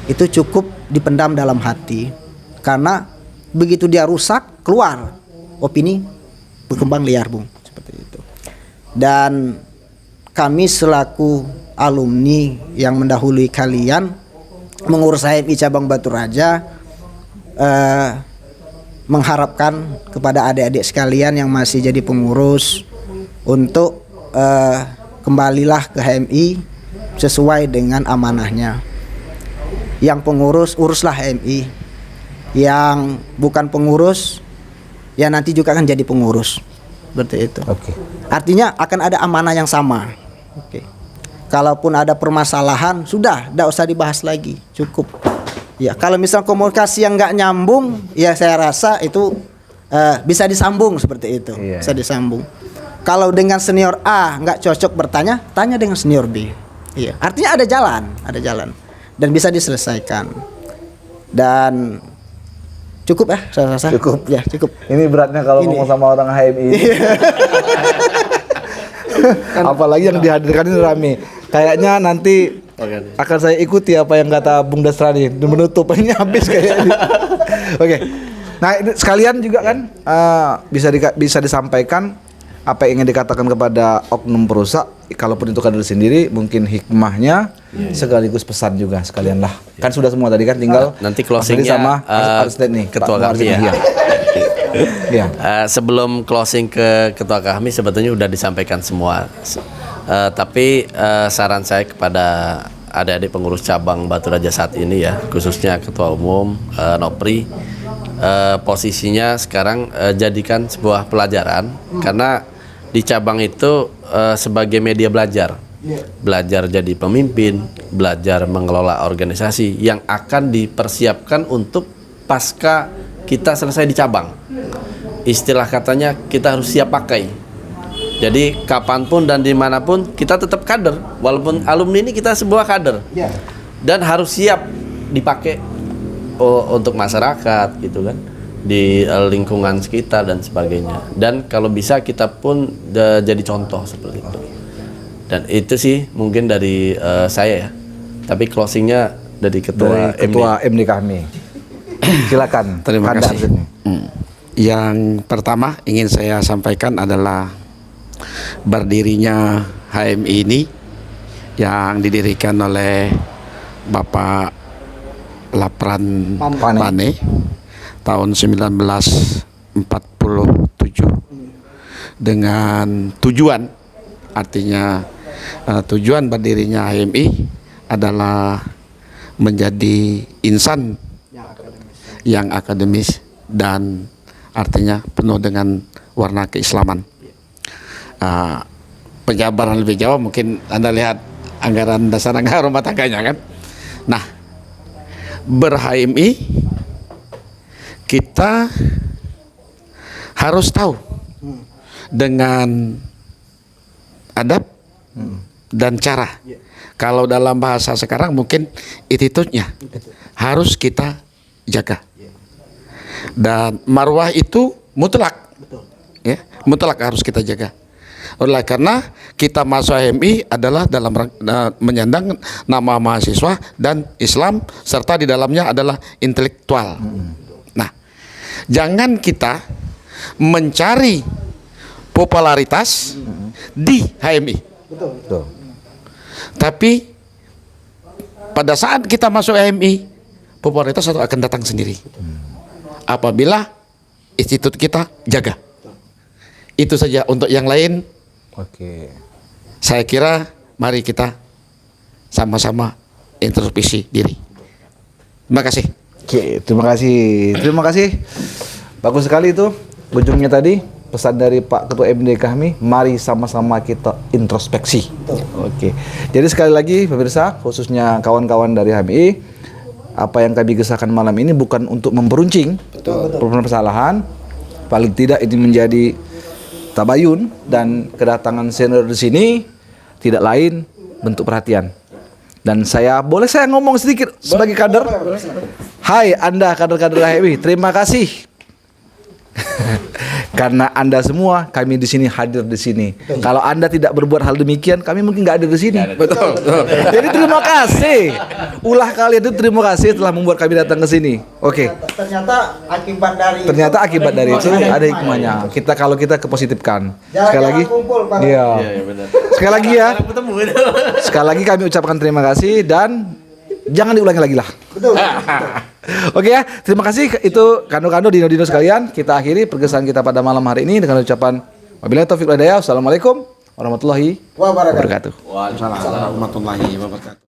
itu cukup dipendam dalam hati. Karena begitu dia rusak, keluar opini berkembang liar, Bung, seperti itu. Dan kami selaku alumni yang mendahului kalian mengurus HMI cabang Batu Raja mengharapkan kepada adik-adik sekalian yang masih jadi pengurus untuk kembalilah ke HMI sesuai dengan amanahnya. Yang pengurus uruslah HMI, yang bukan pengurus ya nanti juga akan jadi pengurus, seperti itu. Oke. Artinya akan ada amanah yang sama. Oke. Kalaupun ada permasalahan sudah, tidak usah dibahas lagi, cukup. Ya, kalau misal komunikasi yang nggak nyambung, ya saya rasa itu bisa disambung seperti itu, Iya. bisa disambung. Kalau dengan senior A nggak cocok bertanya, tanya dengan senior B. Iya, artinya ada jalan dan bisa diselesaikan. Dan cukup ya, saya rasa. Cukup. Ya, cukup. Ini beratnya kalau Ini. ngomong sama orang HMI ini. Apalagi yang dihadirkan ini rame. Kayaknya nanti akan saya ikuti apa yang kata Bung Dasrani. Menutup ini habis kayaknya. Oke. Nah, ini sekalian juga kan bisa disampaikan apa yang ingin dikatakan kepada oknum perusak, kalaupun itu kader sendiri, mungkin hikmahnya sekaligus pesan juga sekalian lah. Kan sudah semua tadi kan, tinggal Nanti Mas Didi closingnya, sama Arsted nih, Ketua Pak kami ya. Iya. Iya. Sebelum closing ke ketua kami sebetulnya sudah disampaikan semua. Tapi saran saya kepada adik-adik pengurus cabang Batu Raja saat ini ya, khususnya ketua umum Nopri, posisinya sekarang jadikan sebuah pelajaran, karena di cabang itu sebagai media belajar jadi pemimpin, belajar mengelola organisasi yang akan dipersiapkan untuk pasca kita selesai di cabang. Istilah katanya kita harus siap pakai. Jadi kapanpun dan dimanapun kita tetap kader, walaupun alumni ini kita sebuah kader, dan harus siap dipakai untuk masyarakat gitu kan, di lingkungan sekitar dan sebagainya. Dan kalau bisa kita pun jadi contoh seperti itu. Dan itu sih mungkin dari saya ya. Tapi closingnya dari ketua MD kami. Silakan. Terima Anda, kasih. Arsted. Yang pertama ingin saya sampaikan adalah berdirinya HMI ini yang didirikan oleh Bapak Lapran Pane tahun 1947 dengan tujuan, artinya tujuan berdirinya HMI adalah menjadi insan yang akademis dan artinya penuh dengan warna keislaman. Penjabaran lebih jauh mungkin Anda lihat anggaran dasar anggaran rumah tangganya kan. Nah, ber-HMI kita harus tahu dengan adab dan cara. Kalau dalam bahasa sekarang mungkin attitude-nya harus kita jaga. Dan marwah itu mutlak. Ya, mutlak harus kita jaga. Oleh karena kita masuk HMI adalah dalam menyandang nama mahasiswa dan Islam, serta di dalamnya adalah intelektual. Nah, jangan kita mencari popularitas di HMI. Betul. Tapi pada saat kita masuk HMI, popularitas akan datang sendiri. Apabila institut kita jaga. Itu saja. Untuk yang lain, Oke. saya kira mari kita sama-sama introspeksi diri. Terima kasih. Oke, terima kasih. Terima kasih. Bagus sekali itu ujungnya tadi pesan dari Pak Ketua MD kami, mari sama-sama kita introspeksi. Oke. Jadi sekali lagi pemirsa, khususnya kawan-kawan dari HMI, apa yang kami gesahkan malam ini bukan untuk memperuncing permasalahan. Paling tidak ini menjadi tabayun, dan kedatangan senior di sini tidak lain bentuk perhatian. Dan boleh saya ngomong sedikit sebagai kader? Hai Anda kader-kader HMI, terima kasih Karena Anda semua, kami di sini hadir di sini. Kalau Anda tidak berbuat hal demikian, kami mungkin nggak ada di sini. Betul. Jadi terima kasih. Ulah kalian itu terima kasih telah membuat kami datang ke sini. Oke. Ternyata akibat dari itu ada hikmahnya. Kalau kita kepositifkan. Sekali lagi. Iya. Sekali lagi ya. Sekali lagi kami ucapkan terima kasih dan jangan diulangi lagi lah. Betul. Oke ya, terima kasih. Itu kando-kando dino-dino sekalian. Kita akhiri pergeseran kita pada malam hari ini dengan ucapan wabillahi taufiq wal hidayah. Wassalamualaikum warahmatullahi wabarakatuh. Waalaikumsalam warahmatullahi wabarakatuh.